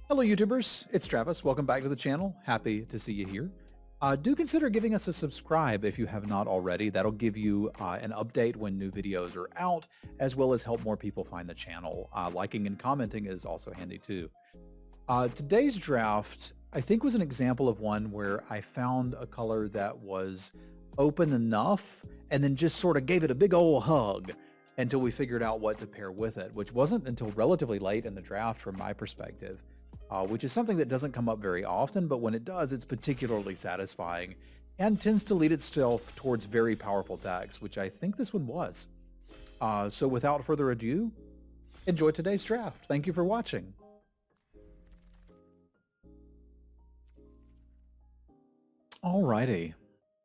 Hello YouTubers, it's Travis. Welcome back to the channel. Happy to see you here. Do consider giving us a subscribe if you have not already. That'll give you an update when new videos are out, as well as help more people find the channel. Liking and commenting is also handy too. Today's draft, I think, was an example of one where I found a color that was open enough and then just sort of gave it a big old hug until we figured out what to pair with it, which wasn't until relatively late in the draft from my perspective. Which is something that doesn't come up very often, but when it does, it's particularly satisfying and tends to lead itself towards very powerful decks, which I think this one was. So without further ado, enjoy today's draft. Thank you for watching. Alrighty.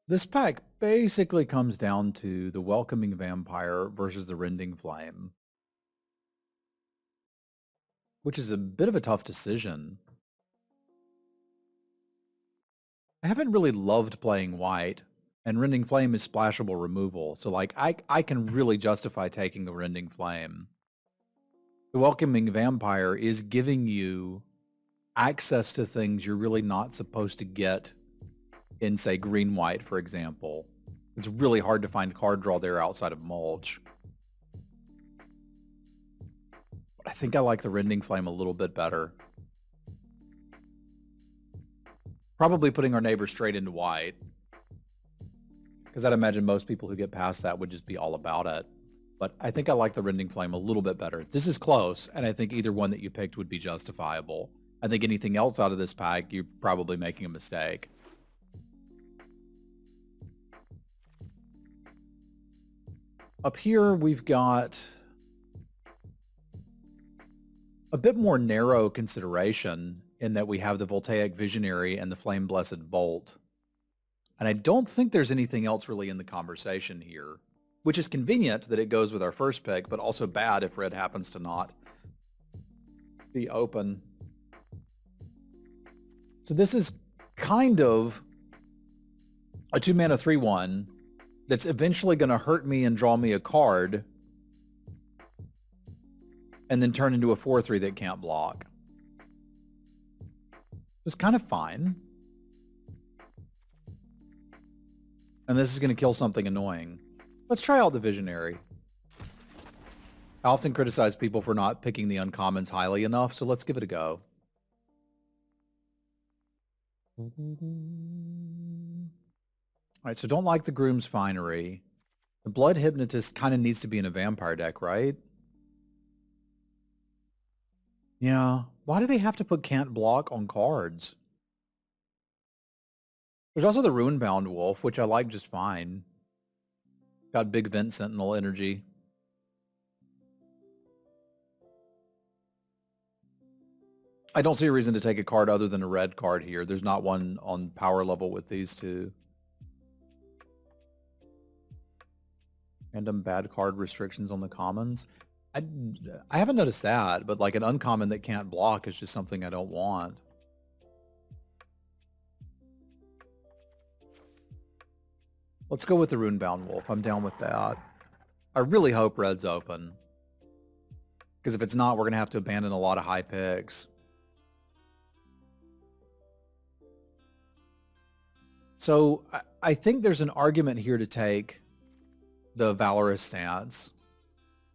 This pack basically comes down to the Welcoming Vampire versus the Rending Flame, which is a bit of a tough decision. I haven't really loved playing white, and Rending Flame is splashable removal, so like I can really justify taking the Rending Flame. The Welcoming Vampire is giving you access to things you're really not supposed to get in, say, green-white, for example. It's really hard to find card draw there outside of Mulch. I think I like the Rending Flame a little bit better. Probably putting our neighbor straight into white, because I'd imagine most people who get past that would just be all about it. But I think I like the Rending Flame a little bit better. This is close, and I think either one that you picked would be justifiable. I think anything else out of this pack, you're probably making a mistake. Up here, we've got a bit more narrow consideration in that we have the Voltaic Visionary and the Flame Blessed Bolt. And I don't think there's anything else really in the conversation here, which is convenient that it goes with our first pick, but also bad if red happens to not be open. So this is kind of a 2-mana 3/1 that's eventually going to hurt me and draw me a card, and then turn into a 4/3 that can't block. It's kind of fine. And this is going to kill something annoying. Let's try out the Visionary. I often criticize people for not picking the uncommons highly enough, so let's give it a go. Alright, so don't like the Groom's Finery. The Blood Hypnotist kind of needs to be in a vampire deck, right? Yeah. Why do they have to put can't block on cards? There's also the Ruinbound Wolf, which I like just fine. Got big Vent Sentinel energy. I don't see a reason to take a card other than a red card here. There's not one on power level with these two. Random bad card restrictions on the commons. I haven't noticed that, but like an uncommon that can't block is just something I don't want. Let's go with the Ruinbound Wolf. I'm down with that. I really hope red's open, because if it's not, we're going to have to abandon a lot of high picks. So I think there's an argument here to take the Valorous stance.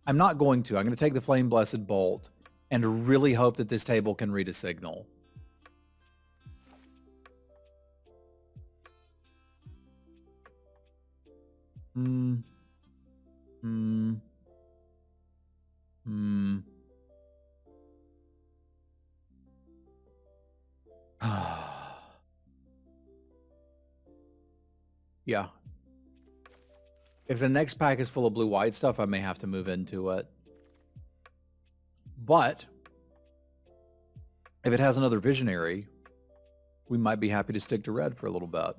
I'm not going to. I'm going to take the Flame Blessed Bolt and really hope that this table can read a signal. Yeah. If the next pack is full of blue-white stuff, I may have to move into it. But if it has another Visionary, we might be happy to stick to red for a little bit,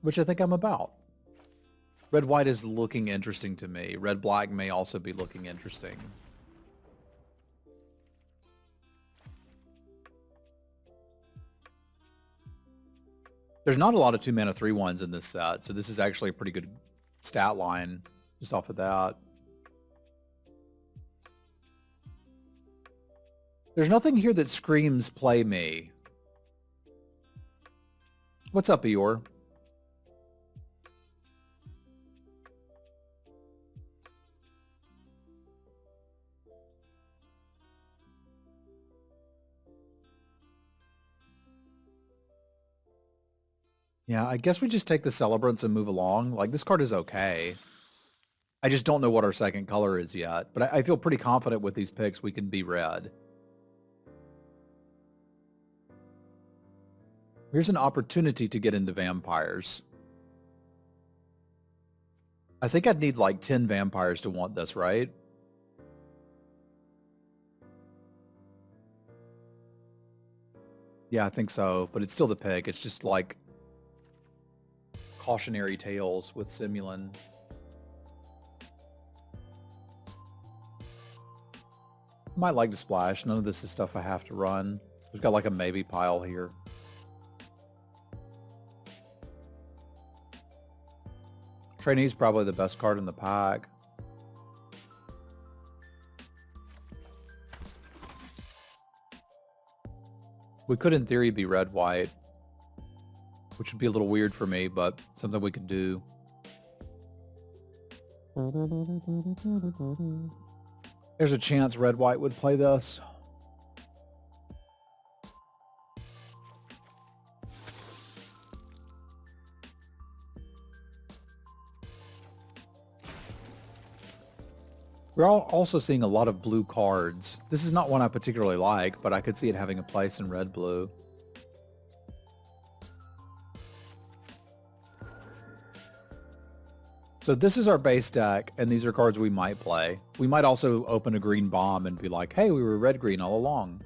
which I think I'm about. Red-white is looking interesting to me. Red-black may also be looking interesting. There's not a lot of 2-mana 3/1s in this set, so this is actually a pretty good stat line just off of that. There's nothing here that screams play me. What's up, Eeyore? Yeah, I guess we just take the Celebrants and move along. Like, this card is okay. I just don't know what our second color is yet. But I feel pretty confident with these picks we can be red. Here's an opportunity to get into vampires. I think I'd need like 10 vampires to want this, right? Yeah, I think so. But it's still the pick. It's just like cautionary tales with Semulin. Might like to splash. None of this is stuff I have to run. We've got like a maybe pile here. Trainee's probably the best card in the pack. We could, in theory, be red-white, which would be a little weird for me, but something we could do. There's a chance red-white would play this. We're also seeing a lot of blue cards. This is not one I particularly like, but I could see it having a place in red-blue. So this is our base deck, and these are cards we might play. We might also open a green bomb and be like, hey, we were red-green all along.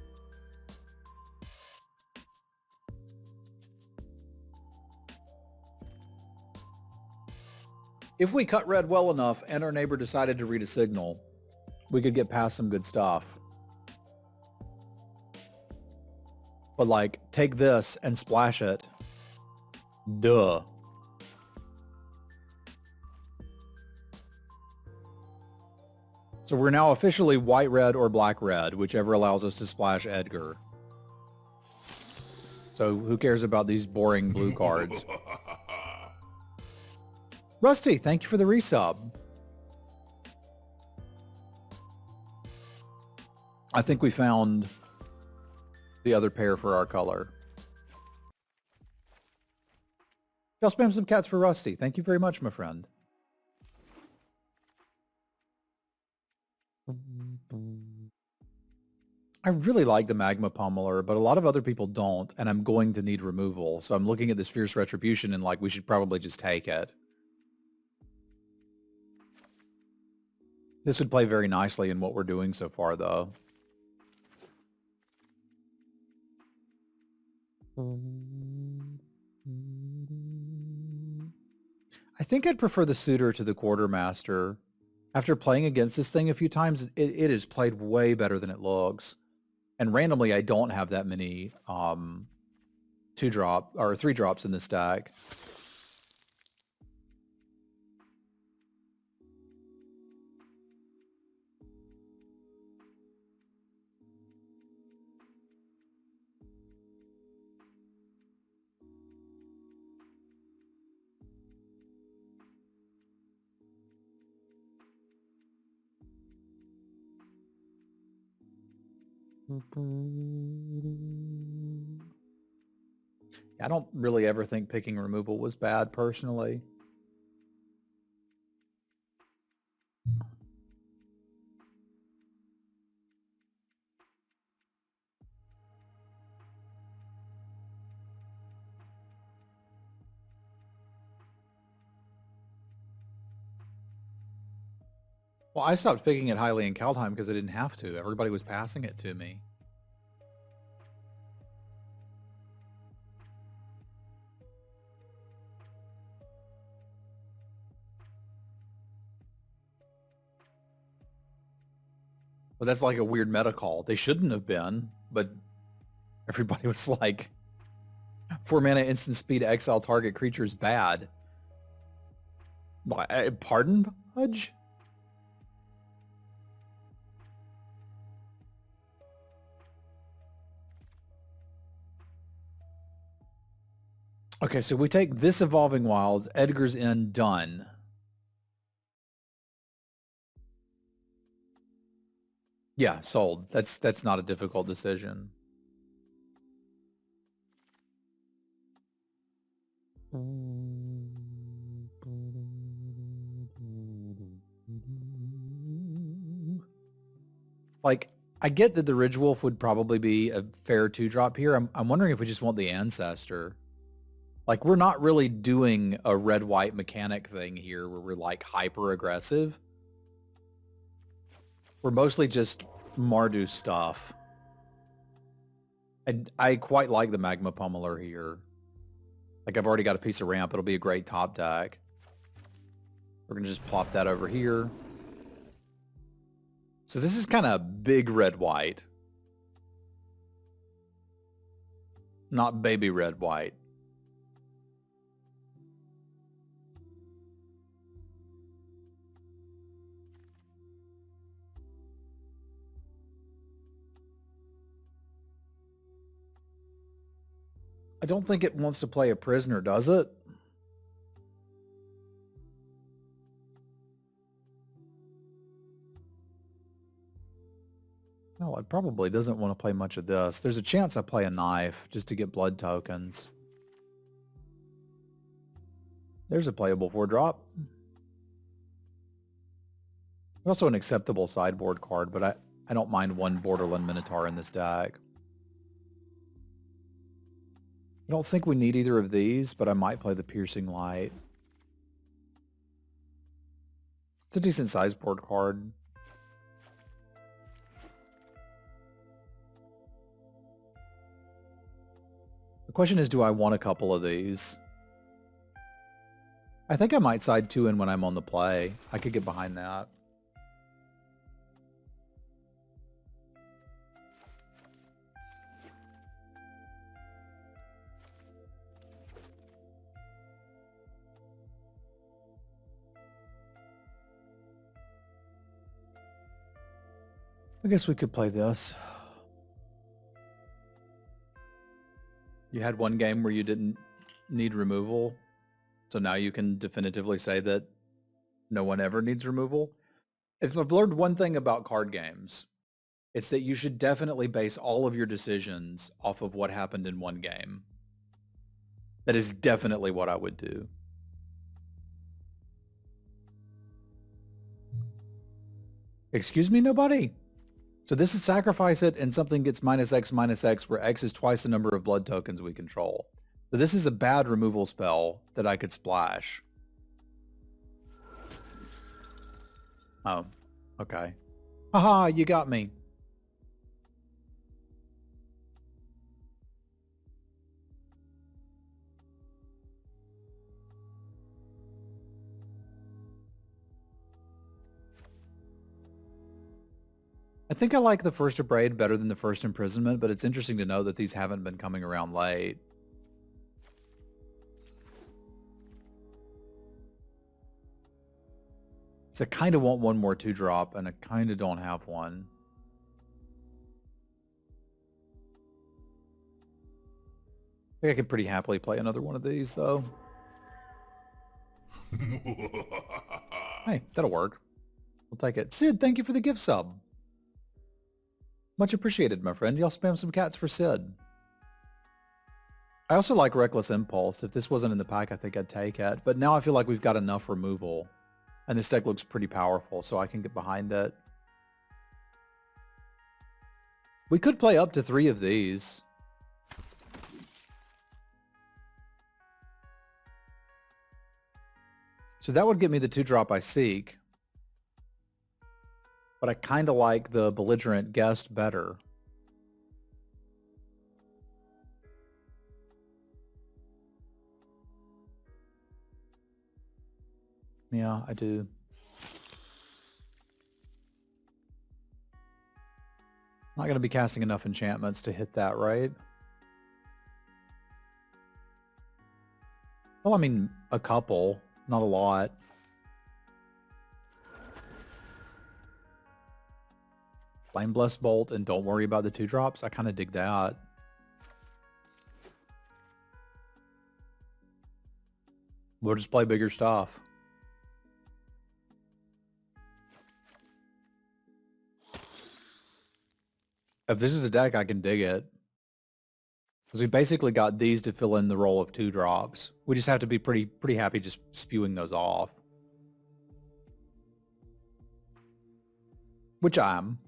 If we cut red well enough and our neighbor decided to read a signal, we could get past some good stuff. But like, take this and splash it. Duh. So we're now officially white-red or black-red, whichever allows us to splash Edgar. So who cares about these boring blue cards? Rusty, thank you for the resub. I think we found the other pair for our color. Y'all spam some cats for Rusty. Thank you very much, my friend. I really like the Magma Pummeler, but a lot of other people don't, and I'm going to need removal. So I'm looking at this Fierce Retribution and like, we should probably just take it. This would play very nicely in what we're doing so far, though. I think I'd prefer the Suitor to the Quartermaster. After playing against this thing a few times, it is played way better than it looks. And randomly, I don't have that many 2-drop or 3-drops in this deck. I don't really ever think picking removal was bad, personally. Well, I stopped picking it highly in Kaldheim because I didn't have to. Everybody was passing it to me. Well, that's like a weird meta call. They shouldn't have been, but everybody was like, 4 mana instant speed exile target creature is bad. Pardon, Pudge? Okay, so we take this Evolving Wilds, Edgar's Inn, done. Yeah, sold. That's not a difficult decision. Like, I get that the Ridge Wolf would probably be a fair 2-drop here. I'm wondering if we just want the Ancestor. Like, we're not really doing a red-white mechanic thing here where we're, like, hyper-aggressive. We're mostly just Mardu stuff. And I quite like the Magma Pummeler here. Like, I've already got a piece of ramp. It'll be a great top deck. We're going to just plop that over here. So this is kind of big red-white. Not baby red-white. I don't think it wants to play a prisoner, does it? No, it probably doesn't want to play much of this. There's a chance I play a knife just to get blood tokens. There's a playable 4-drop. Also an acceptable sideboard card, but I don't mind one Borderland Minotaur in this deck. I don't think we need either of these, but I might play the Piercing Light. It's a decent sideboard card. The question is, do I want a couple of these? I think I might side 2 in when I'm on the play. I could get behind that. I guess we could play this. You had one game where you didn't need removal, so now you can definitively say that no one ever needs removal. If I've learned one thing about card games, it's that you should definitely base all of your decisions off of what happened in one game. That is definitely what I would do. Excuse me, nobody? So this is sacrifice it and something gets -X, where X is twice the number of blood tokens we control. So this is a bad removal spell that I could splash. Oh, okay. Haha, you got me. I think I like the first Abrade better than the first Imprisonment, but it's interesting to know that these haven't been coming around late. So I kind of want one more 2-drop, and I kind of don't have one. I think I can pretty happily play another one of these, though. Hey, that'll work. We'll take it. Sid, thank you for the gift sub. Much appreciated, my friend. Y'all spam some cats for Sid. I also like Reckless Impulse. If this wasn't in the pack, I think I'd take it. But now I feel like we've got enough removal. And this deck looks pretty powerful, so I can get behind it. We could play up to 3 of these. So that would get me the 2-drop I seek. But I kind of like the Belligerent Guest better. Yeah, I do. Not going to be casting enough enchantments to hit that, right? Well, I mean, a couple, not a lot. Flame Blessed Bolt and don't worry about the 2-drops. I kind of dig that. We'll just play bigger stuff. If this is a deck, I can dig it. Because we basically got these to fill in the role of 2-drops. We just have to be pretty happy just spewing those off. Which I am.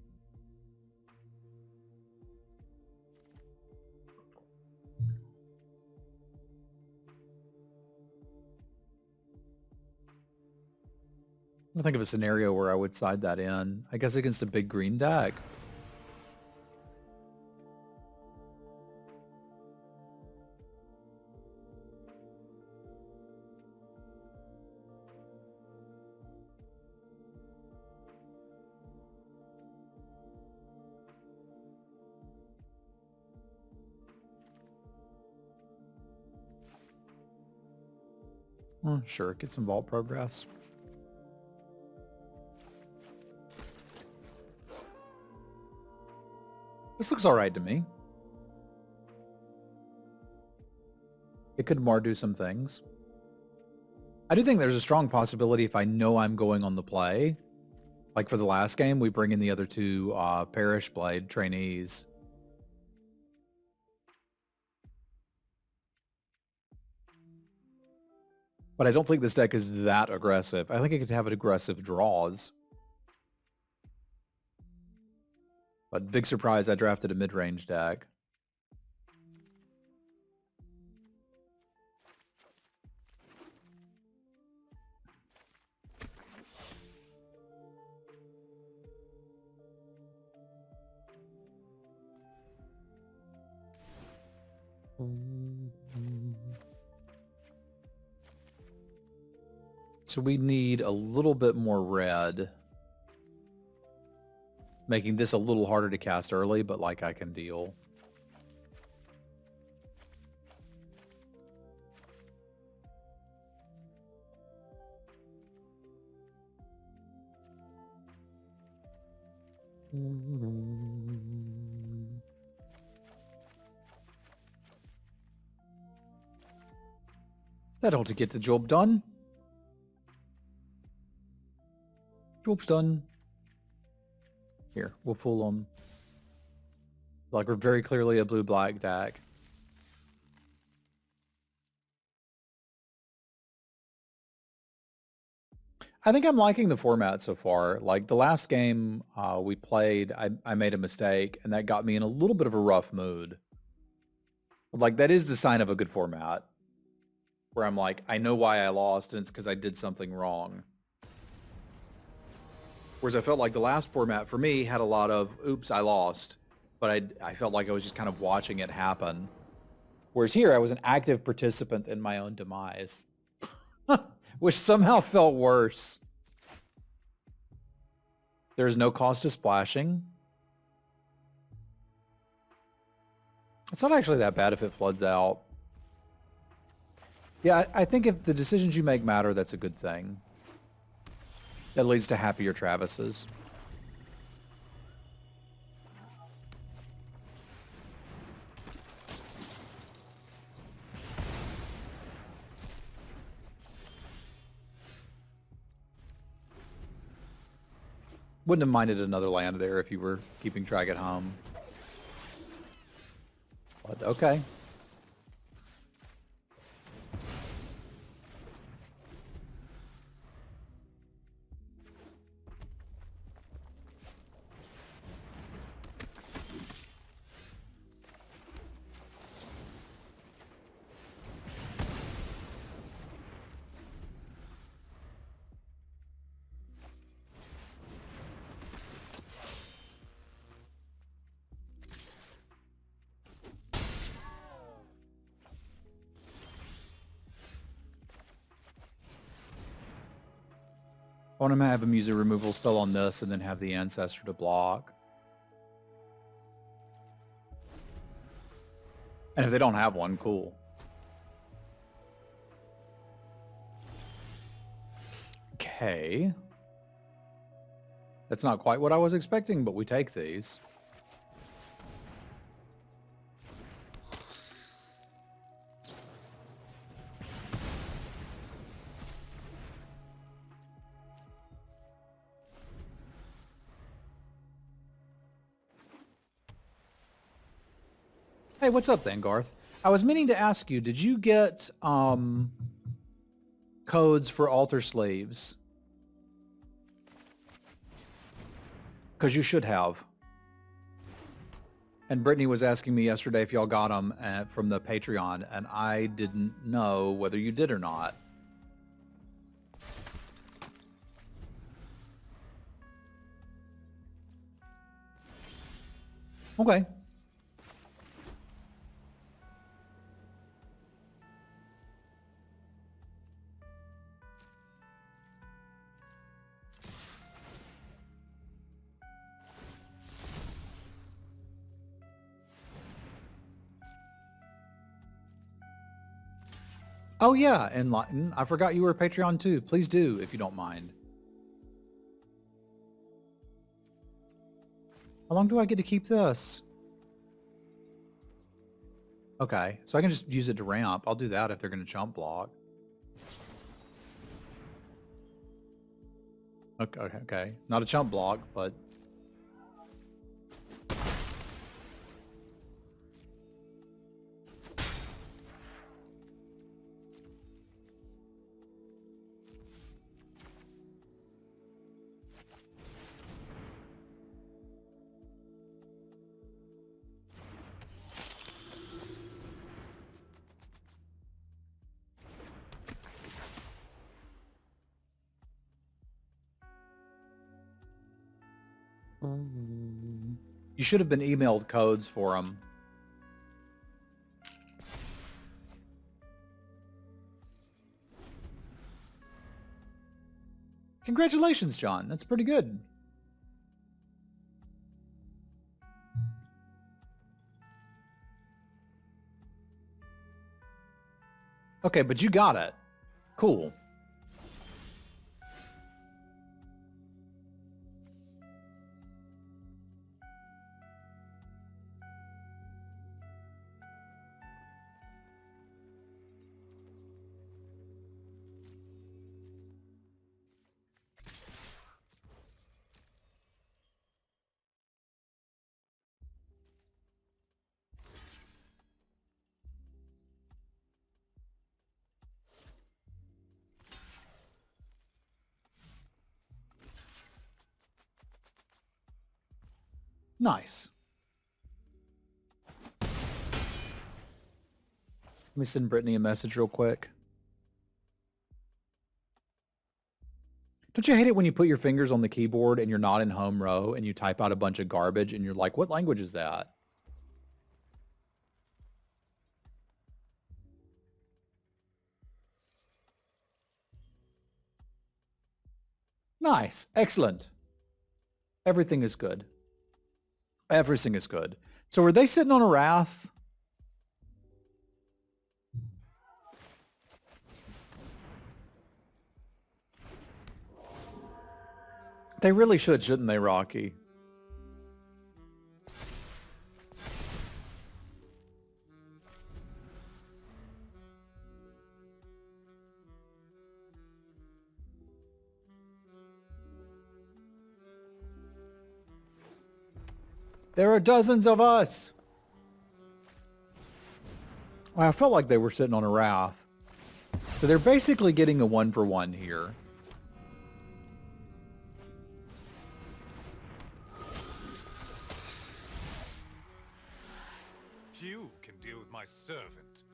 I think of a scenario where I would side that in. I guess against a big green deck. Sure, get some vault progress. This looks all right to me. It could more do some things. I do think there's a strong possibility if I know I'm going on the play. Like for the last game, we bring in the other two Parish Blade trainees. But I don't think this deck is that aggressive. I think it could have aggressive draws. But big surprise, I drafted a mid-range deck. So we need a little bit more red. Making this a little harder to cast early, but like I can deal. That ought to get the job done. Job's done. Here, we'll fool them. Like we're very clearly a blue-black deck. I think I'm liking the format so far. Like the last game we played, I made a mistake, and that got me in a little bit of a rough mood. Like that is the sign of a good format. Where I'm like, I know why I lost, and it's because I did something wrong. Whereas I felt like the last format for me had a lot of, oops, I lost. But I felt like I was just kind of watching it happen. Whereas here, I was an active participant in my own demise. Which somehow felt worse. There is no cost to splashing. It's not actually that bad if it floods out. Yeah, I think if the decisions you make matter, that's a good thing. That leads to happier Travises. Wouldn't have minded another land there if you were keeping track at home. But okay. I want to have a music removal spell on this and then have the Ancestor to block. And if they don't have one, cool. Okay. That's not quite what I was expecting, but we take these. Hey, what's up then, Garth? I was meaning to ask you, did you get codes for altar slaves? Because you should have. And Brittany was asking me yesterday if y'all got them from the Patreon, and I didn't know whether you did or not. Okay. Oh yeah, Enlighten. I forgot you were a Patreon too. Please do, if you don't mind. How long do I get to keep this? Okay, so I can just use it to ramp. I'll do that if they're going to jump block. Okay. Not a chump block, but... You should have been emailed codes for them. Congratulations, John. That's pretty good. Okay, but you got it. Cool. Nice. Let me send Brittany a message real quick. Don't you hate it when you put your fingers on the keyboard and you're not in home row and you type out a bunch of garbage and you're like, what language is that? Nice. Excellent. Everything is good. Everything is good. So were they sitting on a wrath? They really should, shouldn't they, Rocky? There are dozens of us. Well, I felt like they were sitting on a wrath. So they're basically getting a 1-for-1 here. You can deal with my servant.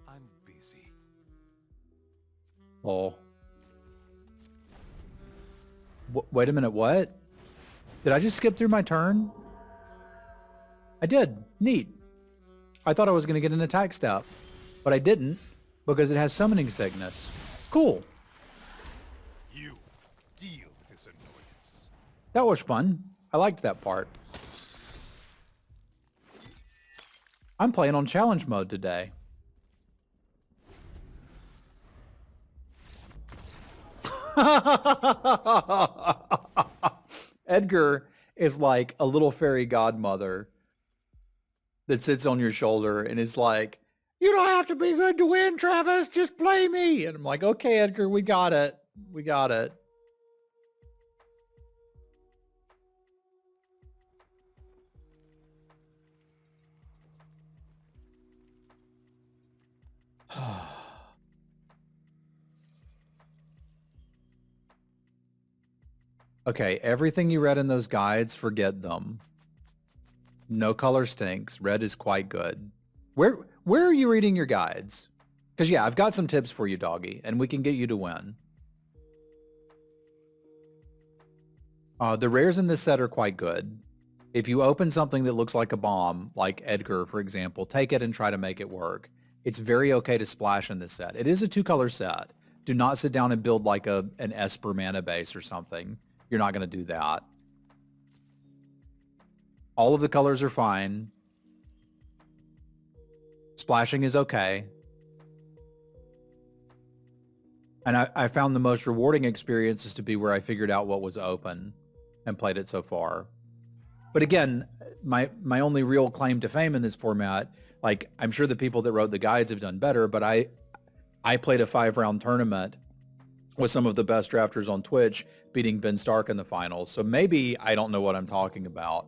I'm busy. Oh. Wait a minute, what? Did I just skip through my turn? I did. Neat. I thought I was going to get an attack step, but I didn't because it has summoning sickness. Cool. You deal with this annoyance. That was fun. I liked that part. I'm playing on challenge mode today. Edgar is like a little fairy godmother that sits on your shoulder and is like, you don't have to be good to win, Travis. Just play me. And I'm like, okay, Edgar, we got it. We got it. Okay, everything you read in those guides, forget them. No color stinks. Red is quite good. Where are you reading your guides? Because yeah, I've got some tips for you, doggy, and we can get you to win. The rares in this set are quite good. If you open something that looks like a bomb, like Edgar, for example, take it and try to make it work. It's very okay to splash in this set. It is a 2-color set. Do not sit down and build like an Esper mana base or something. You're not going to do that. All of the colors are fine. Splashing is okay. And I found the most rewarding experiences to be where I figured out what was open and played it so far. But again, my only real claim to fame in this format, like I'm sure the people that wrote the guides have done better, but I played a 5-round tournament with some of the best drafters on Twitch, beating Ben Stark in the finals. So maybe I don't know what I'm talking about.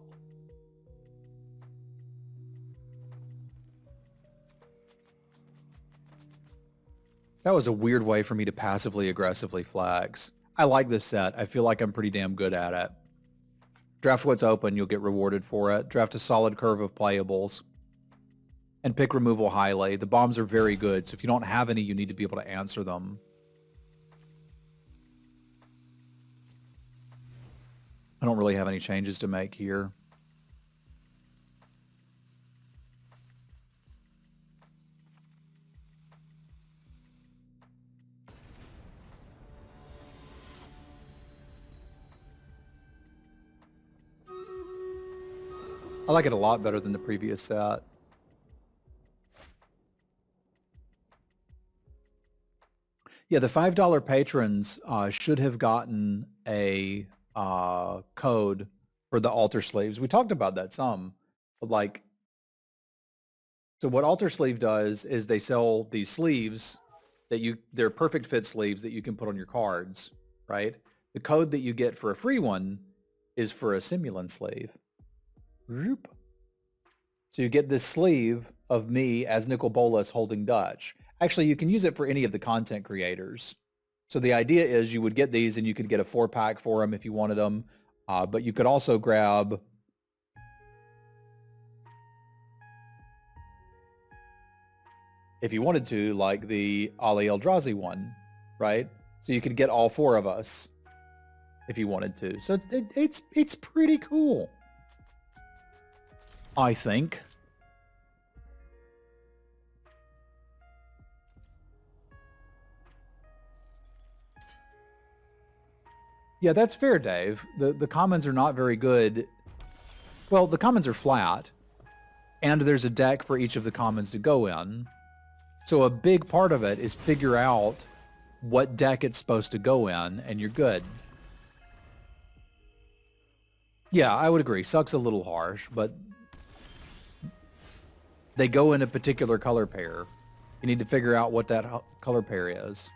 That was a weird way for me to passively aggressively flex. I like this set. I feel like I'm pretty damn good at it. Draft what's open, you'll get rewarded for it. Draft a solid curve of playables. And pick removal highly. The bombs are very good, so if you don't have any, you need to be able to answer them. I don't really have any changes to make here. I like it a lot better than the previous set. Yeah, the $5 patrons should have gotten a code for the altar sleeves. We talked about that some, but like, so what Altar Sleeve does is they sell these sleeves that they're perfect fit sleeves that you can put on your cards, right? The code that you get for a free one is for a Semulin sleeve. So you get this sleeve of me as Nicol Bolas holding Dutch. Actually, you can use it for any of the content creators. So the idea is you would get these and you could get a 4-pack for them if you wanted them. But you could also grab if you wanted to, like the Ali Eldrazi one, right? So you could get all 4 of us if you wanted to. So it's pretty cool, I think. Yeah, that's fair, Dave. The commons are not very good. Well, the commons are flat, and there's a deck for each of the commons to go in. So a big part of it is figure out what deck it's supposed to go in, and you're good. Yeah, I would agree. Suck's a little harsh, but they go in a particular color pair. You need to figure out what that color pair is.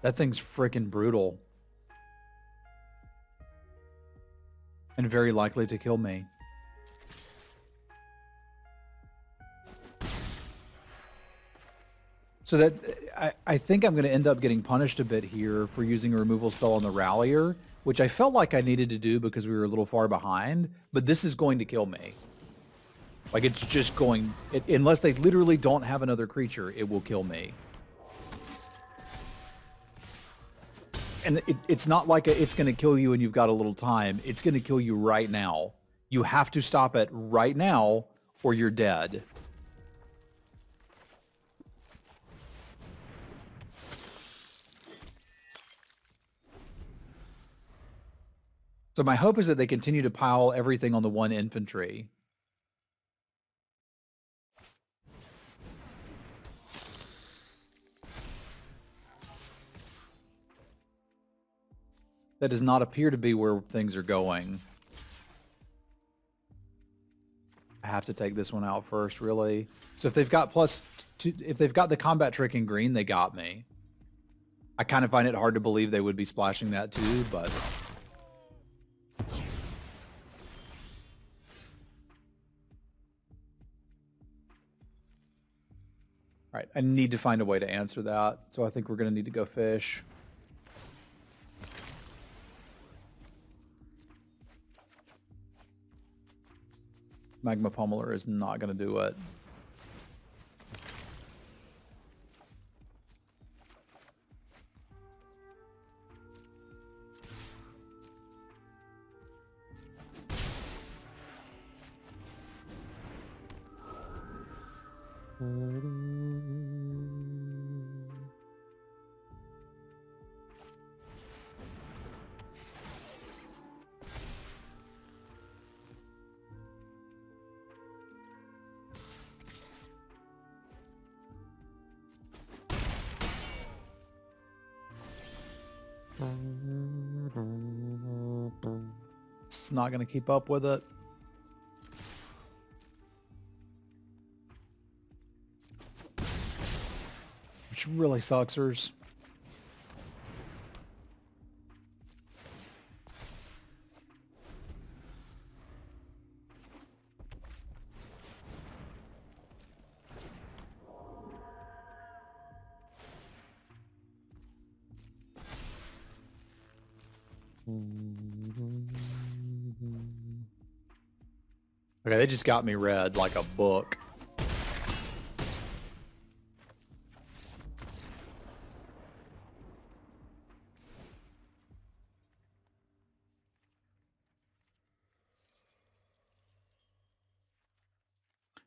That thing's freaking brutal. And very likely to kill me. So that I think I'm going to end up getting punished a bit here for using a removal spell on the Rallier, which I felt like I needed to do because we were a little far behind, but this is going to kill me. Like it's just going, unless they literally don't have another creature, it will kill me. And it's not like it's going to kill you and you've got a little time. It's going to kill you right now. You have to stop it right now or you're dead. So my hope is that they continue to pile everything on the 1 infantry. That does not appear to be where things are going. I have to take this one out first, really. So if they've got if they've got the combat trick in green, they got me. I kind of find it hard to believe they would be splashing that too, but... All right, I need to find a way to answer that, so I think we're going to need to go fish. Magma Pummeler is not going to do it. It's not going to keep up with it. Which really sucksers. Okay, they just got me read like a book.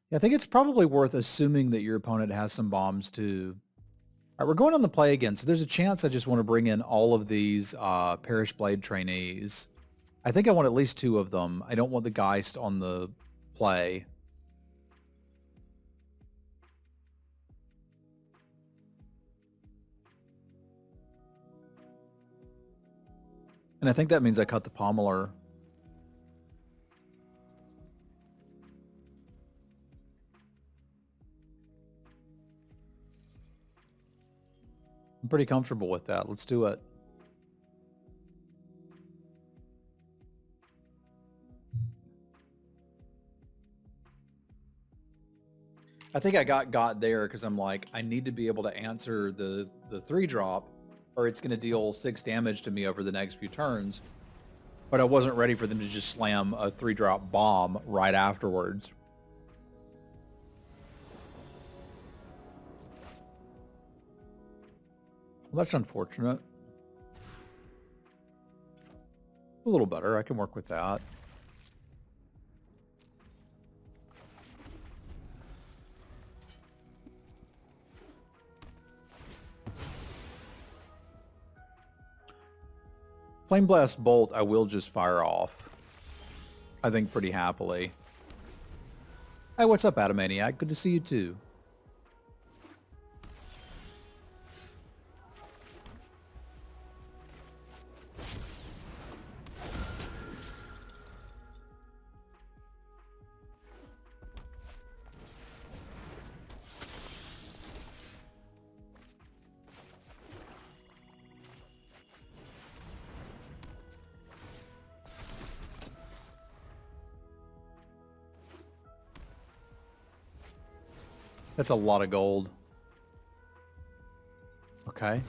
Yeah, I think it's probably worth assuming that your opponent has some bombs too. All right, we're going on the play again, so there's a chance I just want to bring in all of these Parish Blade trainees. I think I want at least 2 of them. I don't want the Geist on the play. And I think that means I cut the Pommeler. I'm pretty comfortable with that. Let's do it. I think I got there because I'm like, I need to be able to answer the 3-drop or it's going to deal 6 damage to me over the next few turns. But I wasn't ready for them to just slam a 3-drop bomb right afterwards. Well, that's unfortunate. A little better. I can work with that. Flame Blast Bolt I will just fire off. I think pretty happily. Hey, what's up, Atomaniac? Good to see you too. That's a lot of gold. Okay.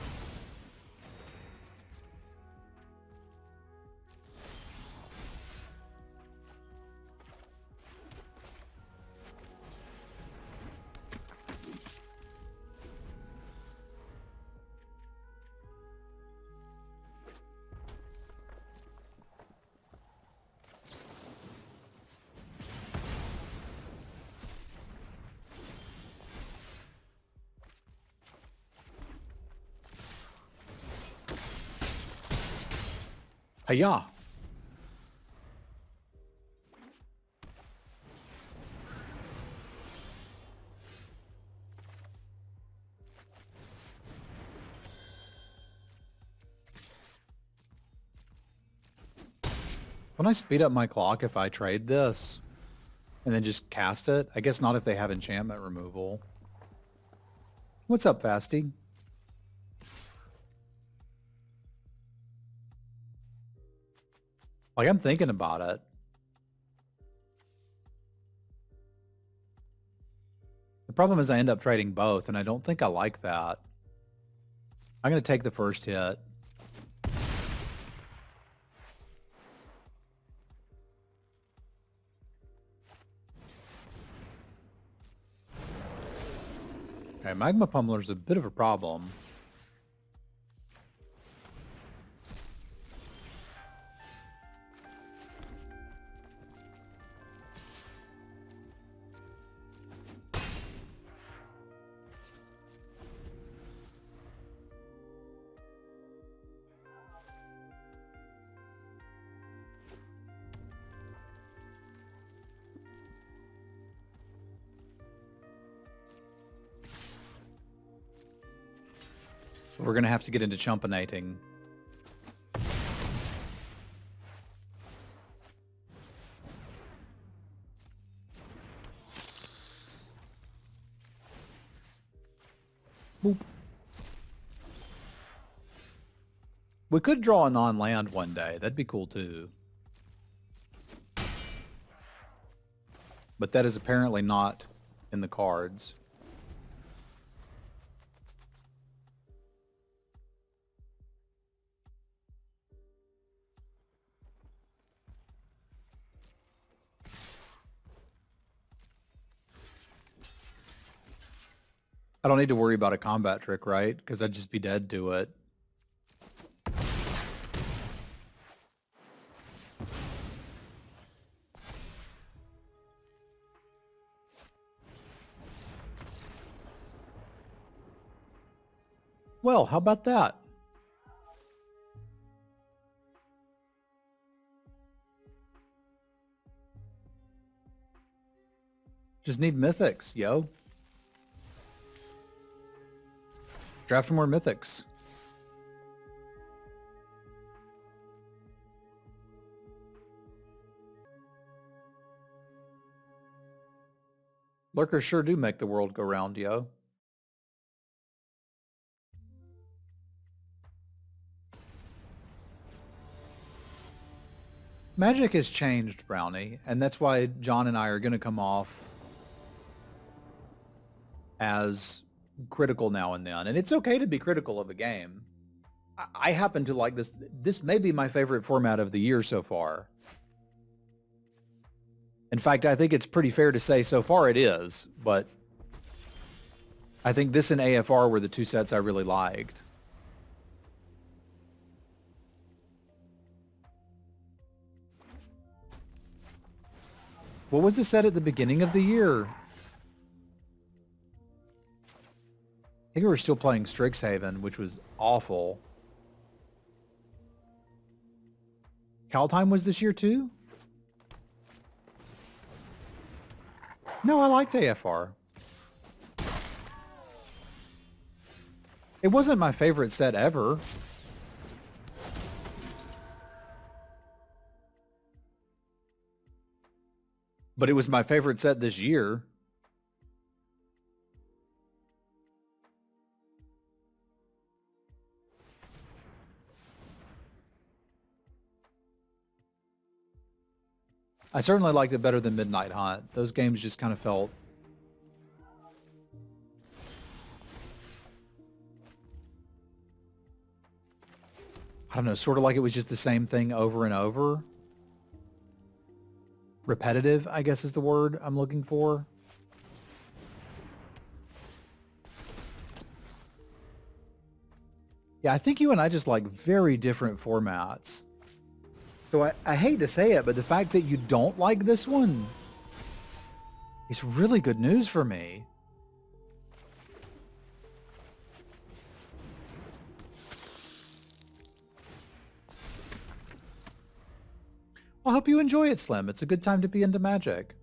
Hiya! When I speed up my clock if I trade this? And then just cast it? I guess not if they have enchantment removal. What's up, Fasty? Like, I'm thinking about it. The problem is I end up trading both, and I don't think I like that. I'm going to take the first hit. Okay, Magma Pummeler's a bit of a problem. We're going to have to get into chumpinating. Boop. We could draw a non-land one day. That'd be cool too. But that is apparently not in the cards. I don't need to worry about a combat trick, right? Because I'd just be dead to it. Well, how about that? Just need mythics, yo. Draft more mythics. Lurkers sure do make the world go round, yo. Magic has changed, Brownie, and that's why John and I are going to come off as critical now and then. And it's okay to be critical of a game. I happen to like this. This may be my favorite format of the year so far. In fact, I think it's pretty fair to say so far it is, but I think this and AFR were the two sets I really liked. What was the set at the beginning of the year? I think we were still playing Strixhaven, which was awful. Kaldheim was this year too? No, I liked AFR. It wasn't my favorite set ever. But it was my favorite set this year. I certainly liked it better than Midnight Hunt. Those games just kind of felt... I don't know, sort of like it was just the same thing over and over. Repetitive, I guess is the word I'm looking for. Yeah, I think you and I just like very different formats. So I hate to say it, but the fact that you don't like this one is really good news for me. I hope you enjoy it, Slim. It's a good time to be into Magic.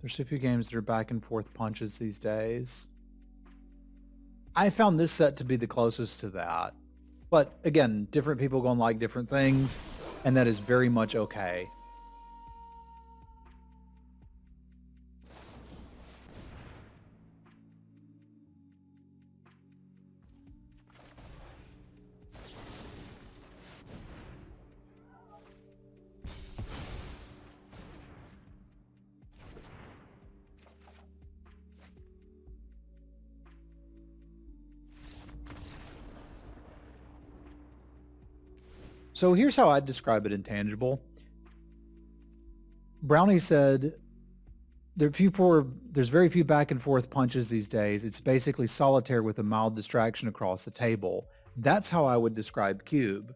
There's a few games that are back and forth punches these days. I found this set to be the closest to that. But again, different people gonna like different things, and that is very much okay. So here's how I'd describe it in Tangible. Brownie said, there's very few back and forth punches these days. It's basically solitaire with a mild distraction across the table. That's how I would describe Cube.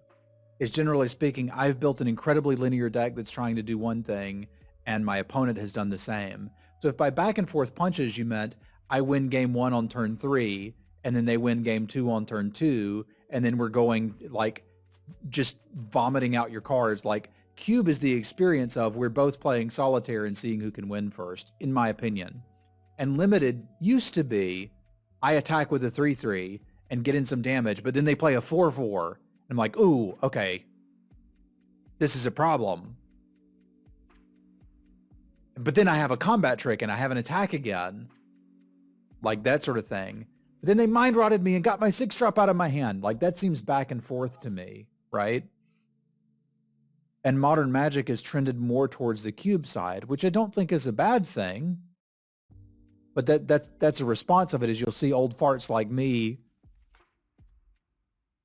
Is generally speaking, I've built an incredibly linear deck that's trying to do one thing, and my opponent has done the same. So if by back and forth punches you meant I win game 1 on turn 3, and then they win game 2 on turn 2, and then we're going like just vomiting out your cards, like Cube is the experience of we're both playing solitaire and seeing who can win first, in my opinion. And Limited used to be I attack with a 3-3 and get in some damage, but then they play a 4-4. I'm like, ooh, okay, this is a problem. But then I have a combat trick and I have an attack again. Like that sort of thing. But then they mind rotted me and got my 6-drop out of my hand. Like that seems back and forth to me, right? And Modern Magic has trended more towards the Cube side, which I don't think is a bad thing. But that's a response of it, is you'll see old farts like me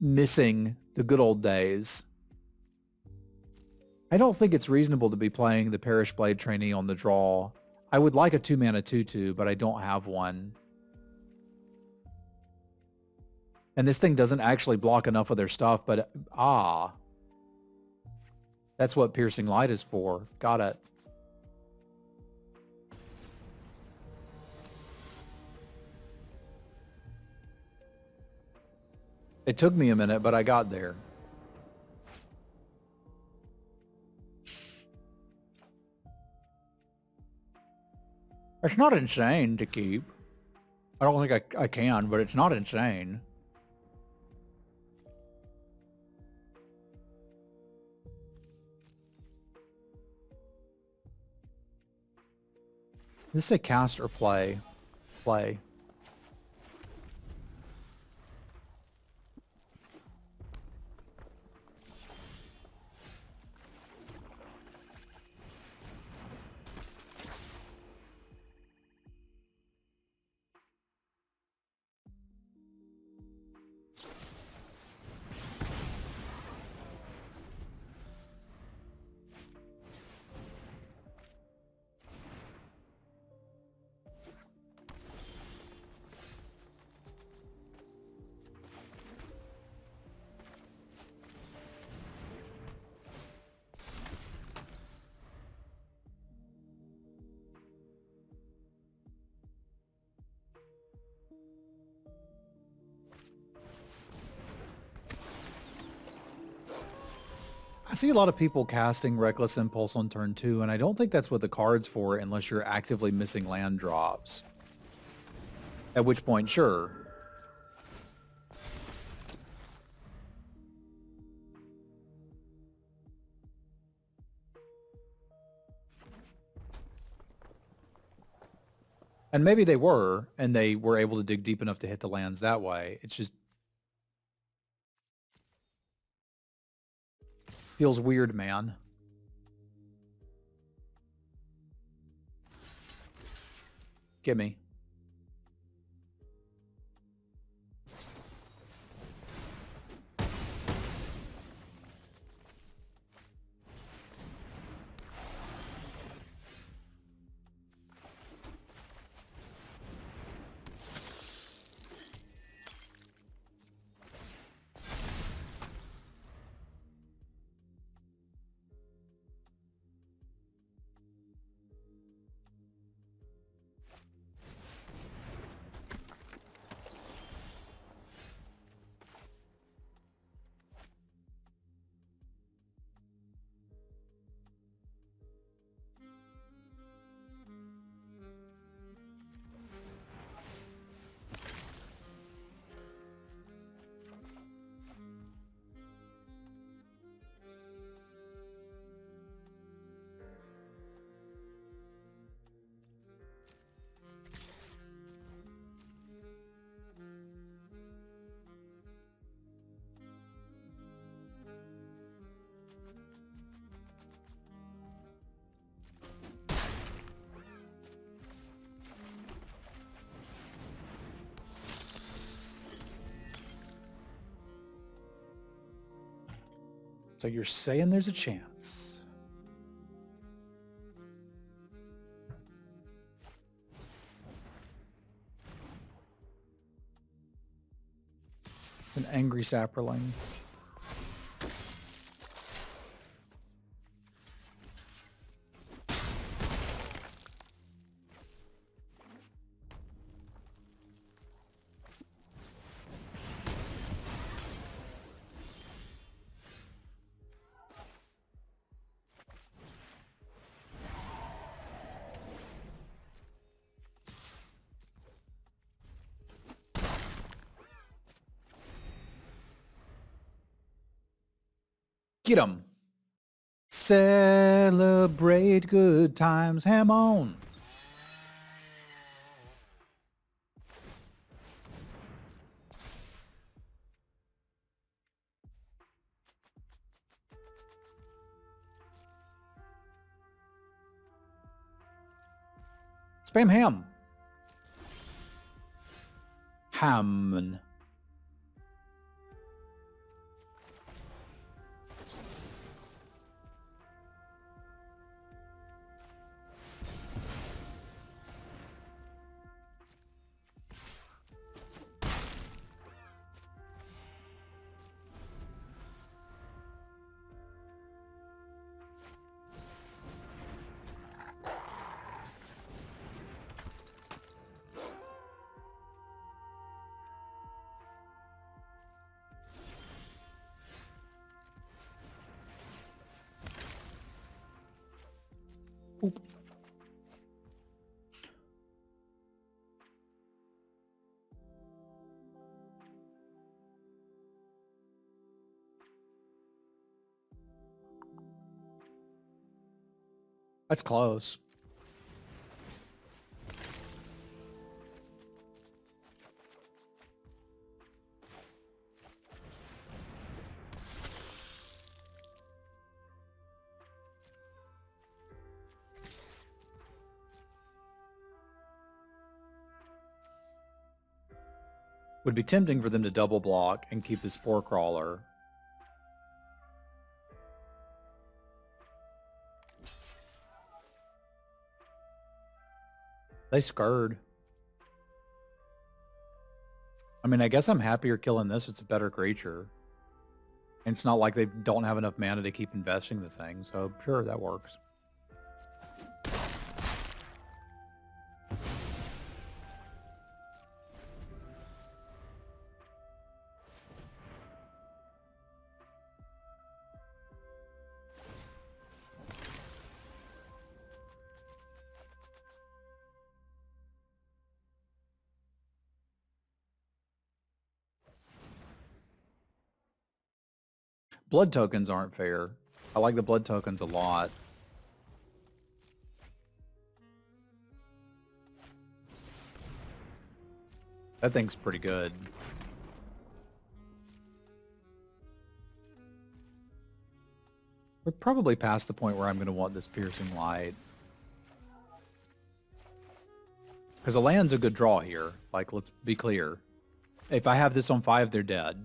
missing the good old days. I don't think it's reasonable to be playing the Parish Blade Trainee on the draw. I would like a 2-mana 2-2, but I don't have one. And this thing doesn't actually block enough of their stuff, but that's what Piercing Light is for. Got it. It took me a minute, but I got there. It's not insane to keep. I don't think I can, but it's not insane. Does this say cast or play? Play. I see a lot of people casting Reckless Impulse on turn 2, and I don't think that's what the card's for unless you're actively missing land drops. At which point, sure. And maybe they were, and they were able to dig deep enough to hit the lands that way. It's just feels weird, man. Gimme. So you're saying there's a chance. An angry sapperling. Get 'em. Celebrate good times. Ham on. Spam ham. Ham. Oop. That's close. Would be tempting for them to double block and keep the Spore Crawler. They scurred. I mean, I guess I'm happier killing this. It's a better creature. And it's not like they don't have enough mana to keep investing the thing. So sure, that works. Blood tokens aren't fair. I like the blood tokens a lot. That thing's pretty good. We're probably past the point where I'm going to want this piercing light. Because a land's a good draw here. Like, let's be clear. If I have this on 5, they're dead.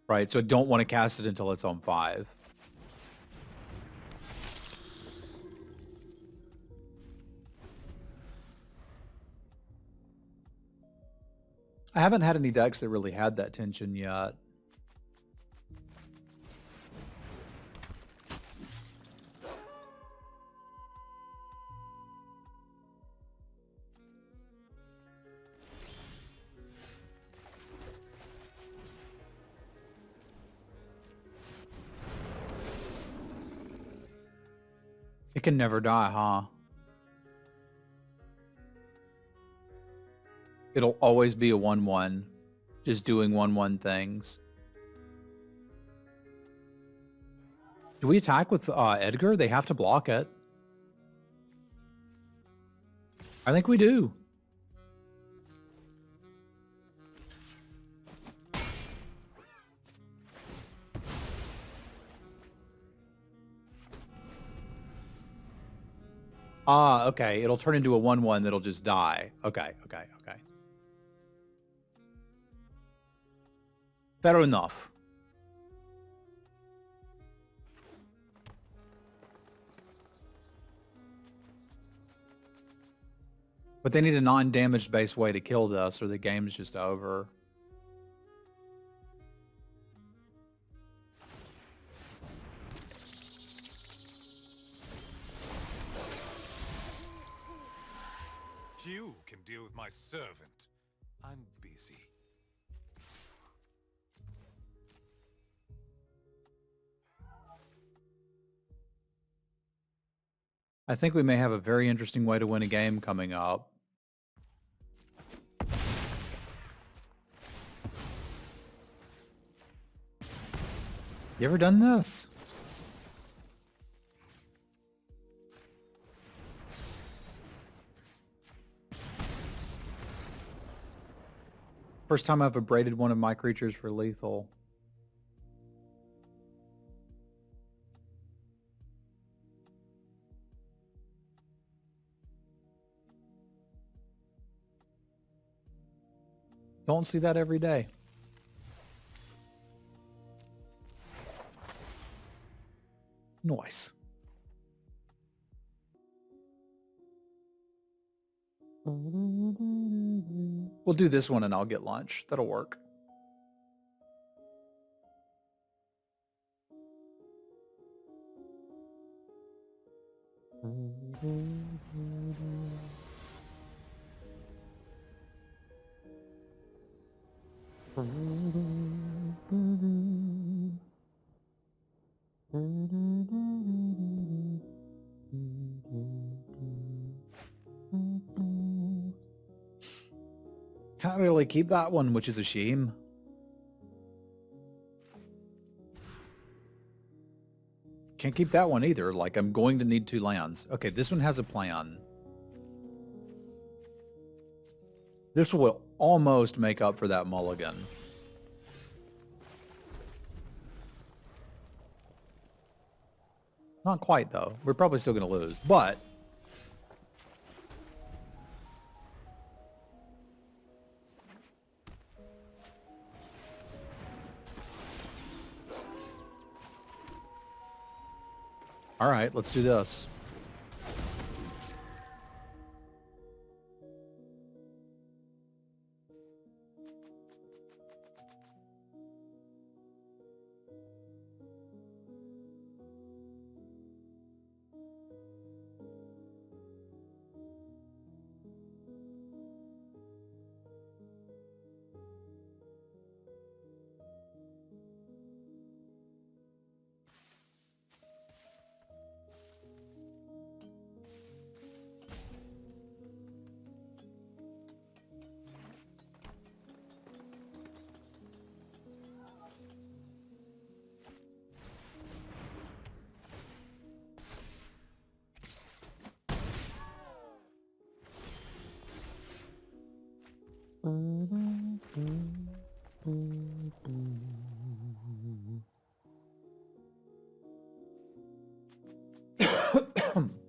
Right, so I don't want to cast it until it's on 5. I haven't had any decks that really had that tension yet. It can never die, huh? It'll always be a 1/1, just doing 1/1 things. Do we attack with Edgar? They have to block it. I think we do. Ah, okay. It'll turn into a 1/1 that'll just die. Okay. Fair enough. But they need a non-damage based way to kill this or the game's just over. You can deal with my servant. I'm busy. I think we may have a very interesting way to win a game coming up. You ever done this? First time I've abraded one of my creatures for lethal. Don't see that every day. Nice. We'll do this one and I'll get lunch. That'll work. Can't really keep that one, which is a shame. Can't keep that one either. Like, I'm going to need 2 lands. Okay, this one has a plan. This will almost make up for that mulligan. Not quite, though. We're probably still going to lose, but... All right, let's do this.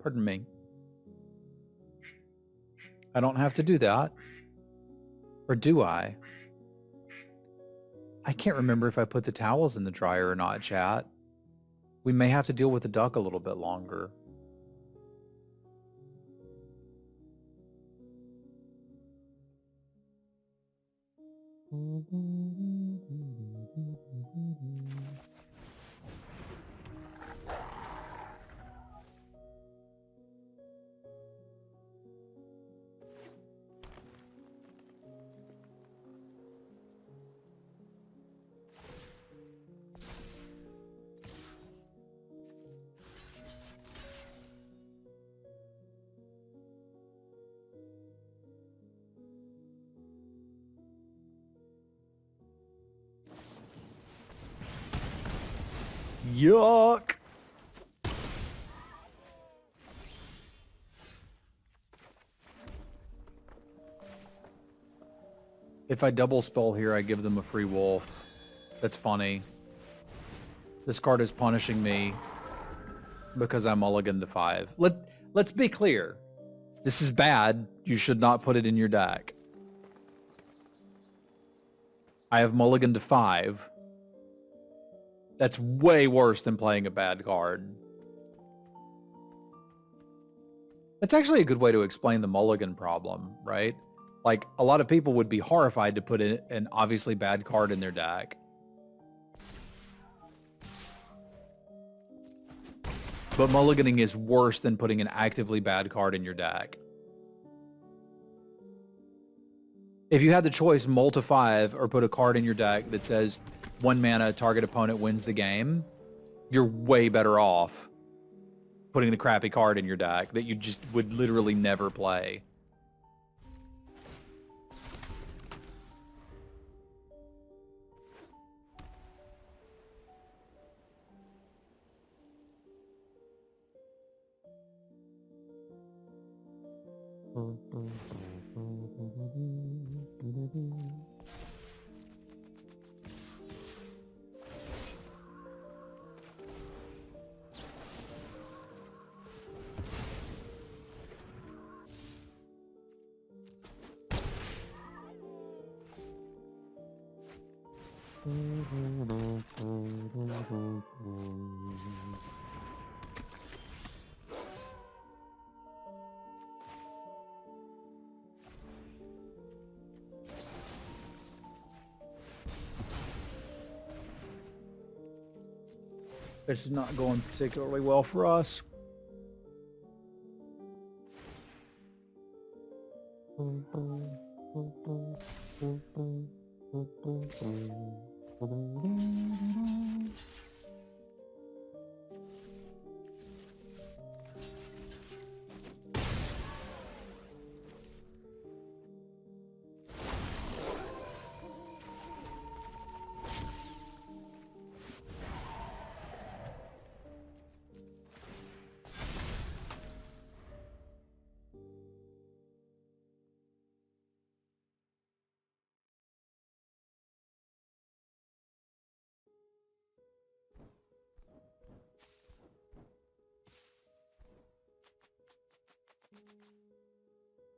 Pardon me. I don't have to do that. Or do I? I can't remember if I put the towels in the dryer or not, chat. We may have to deal with the duck a little bit longer. Yuck! If I double spell here, I give them a free wolf. That's funny. This card is punishing me because I mulligan to 5. Let's be clear. This is bad. You should not put it in your deck. I have mulligan to 5. That's way worse than playing a bad card. That's actually a good way to explain the mulligan problem, right? Like, a lot of people would be horrified to put an obviously bad card in their deck. But mulliganing is worse than putting an actively bad card in your deck. If you had the choice, mull to 5 or put a card in your deck that says 1 mana, target opponent wins the game, you're way better off putting the crappy card in your deck that you just would literally never play. This is not going particularly well for us.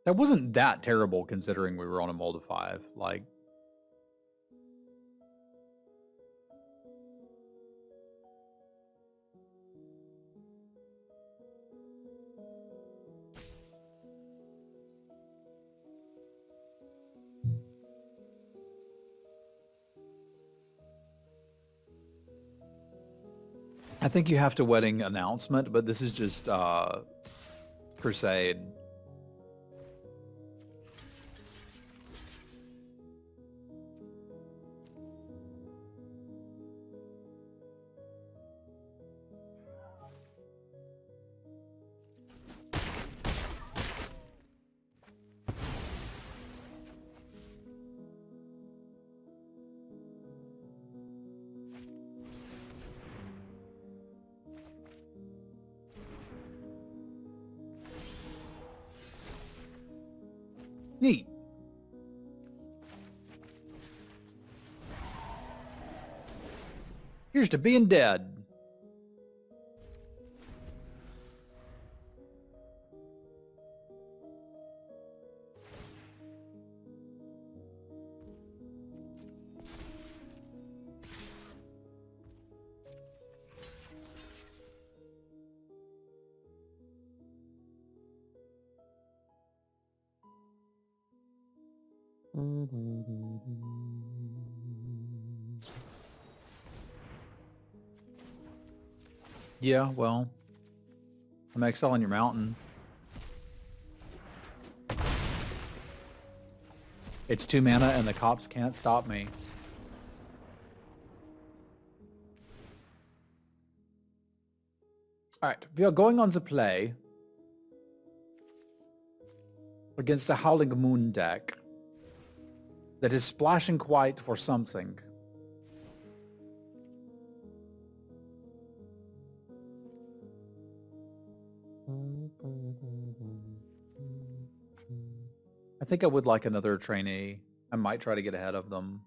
That wasn't that terrible considering we were on a mull to 5. Like, I think you have to wedding announcement, but this is just Crusade. Neat. Here's to being dead. Yeah, well, I'm excelling your mountain. It's 2 mana and the cops can't stop me. Alright, we are going on the play against a Howling Moon deck that is splashing quite for something. I think I would like another trainee. I might try to get ahead of them.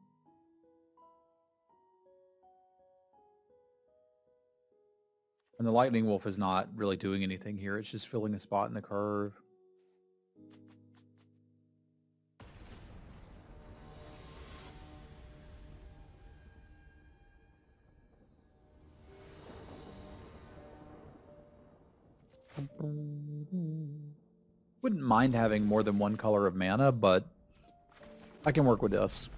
And the Lightning Wolf is not really doing anything here. It's just filling a spot in the curve. Wouldn't mind having more than one color of mana, but I can work with this.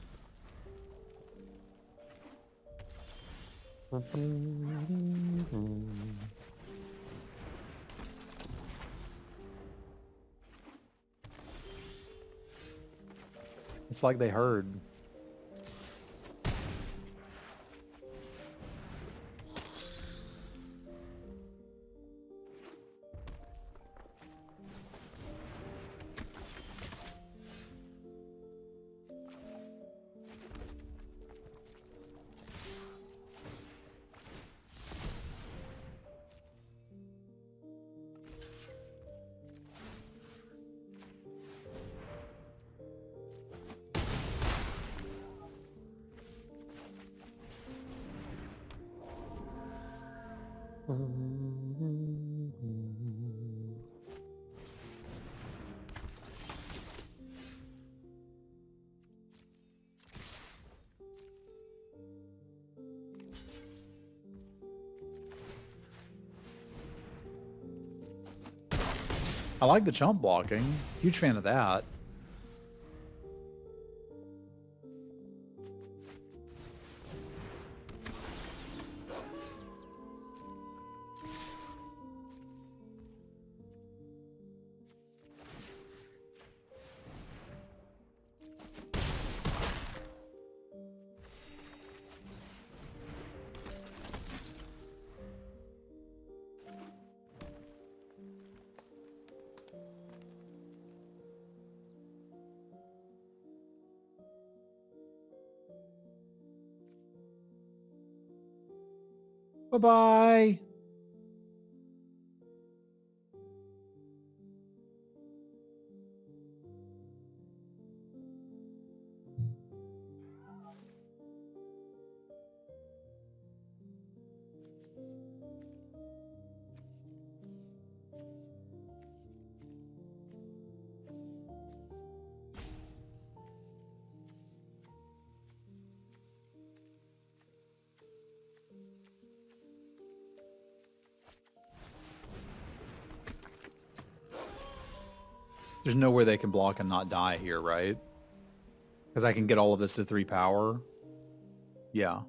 It's like they heard. I like the chump blocking. Huge fan of that. Bye-bye. There's nowhere they can block and not die here, right? Because I can get all of this to 3 power. Yeah.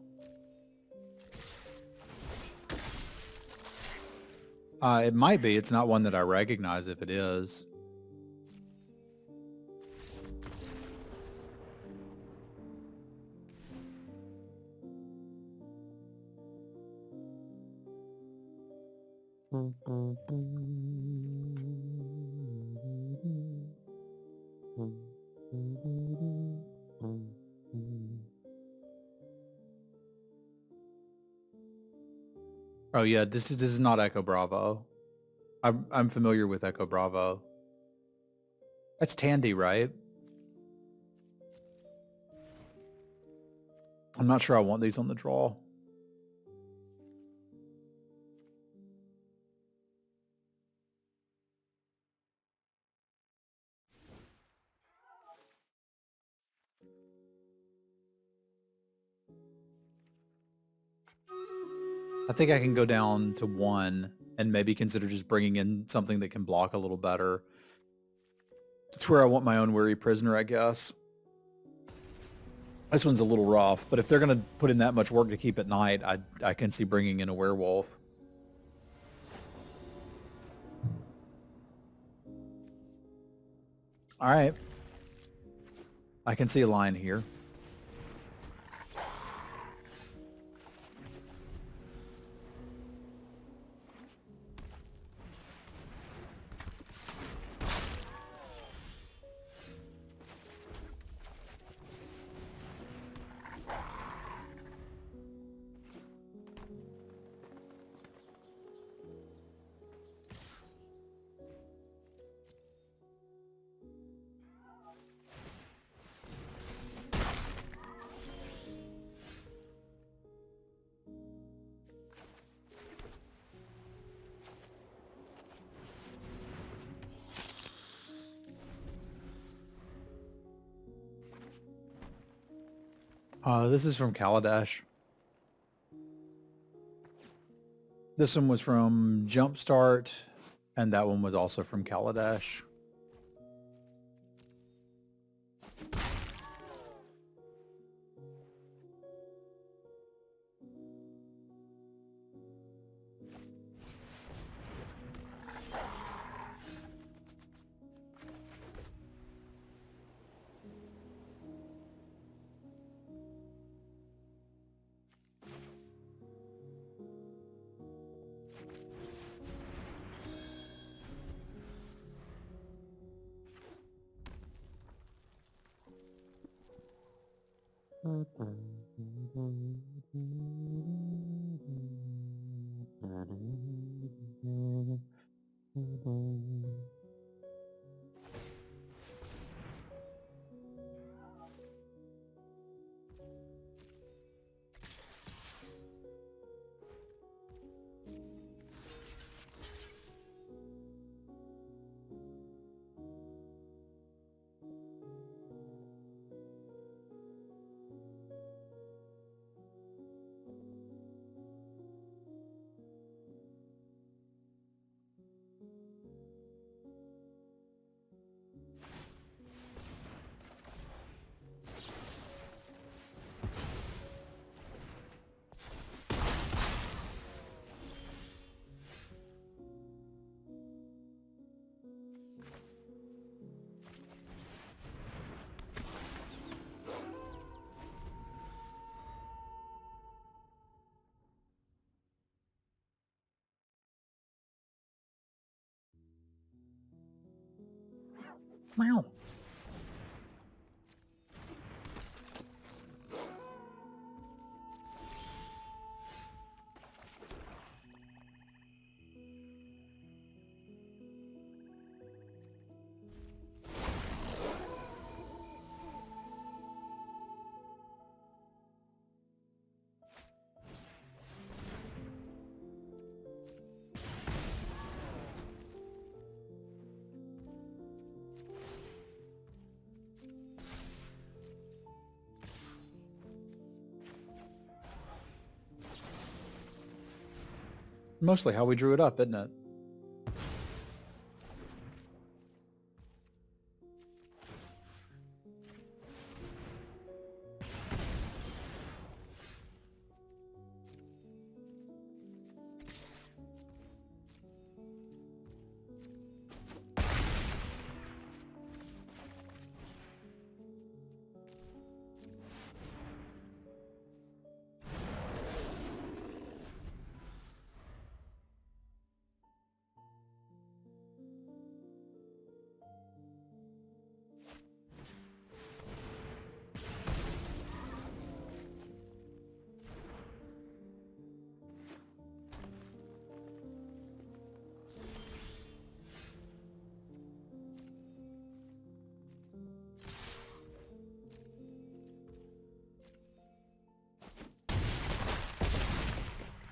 It might be. It's not one that I recognize if it is. Oh yeah, this is not Echo Bravo. I'm familiar with Echo Bravo. That's Tandy, right? I'm not sure I want these on the draw. I think I can go down to 1 and maybe consider just bringing in something that can block a little better. That's where I want my own Weary Prisoner, I guess. This one's a little rough, but if they're going to put in that much work to keep at night, I can see bringing in a Werewolf. All right. I can see a line here. This is from Kaladesh. This one was from Jumpstart, and that one was also from Kaladesh. Wow. Mostly how we drew it up, isn't it?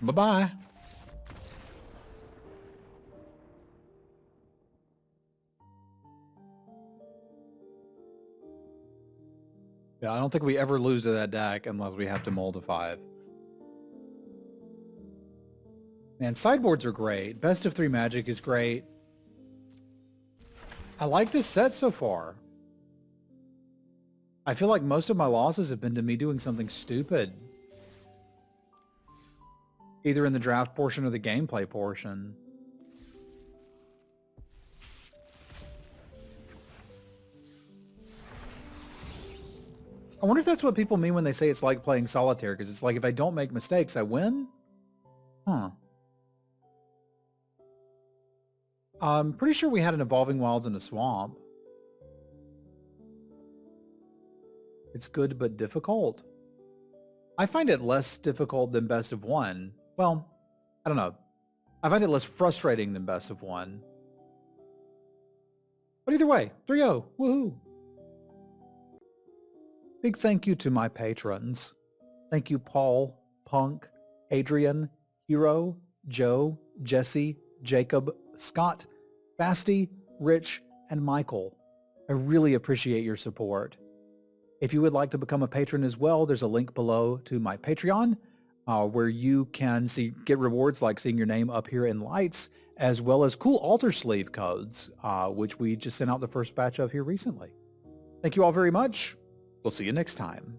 Bye-bye. Yeah, I don't think we ever lose to that deck unless we have to mull to 5. Man, sideboards are great. Best of 3 Magic is great. I like this set so far. I feel like most of my losses have been to me doing something stupid. Either in the draft portion or the gameplay portion. I wonder if that's what people mean when they say it's like playing solitaire, because it's like if I don't make mistakes, I win? Huh. I'm pretty sure we had an Evolving Wilds in a swamp. It's good but difficult. I find it less difficult than Best of 1. Well, I don't know. I find it less frustrating than Best of 1. But either way, 3-0. Woohoo! Big thank you to my patrons. Thank you Paul, Punk, Adrian, Hero, Joe, Jesse, Jacob, Scott, Basti, Rich, and Michael. I really appreciate your support. If you would like to become a patron as well, there's a link below to my Patreon where you can get rewards like seeing your name up here in lights, as well as cool altar sleeve codes, which we just sent out the first batch of here recently. Thank you all very much. We'll see you next time.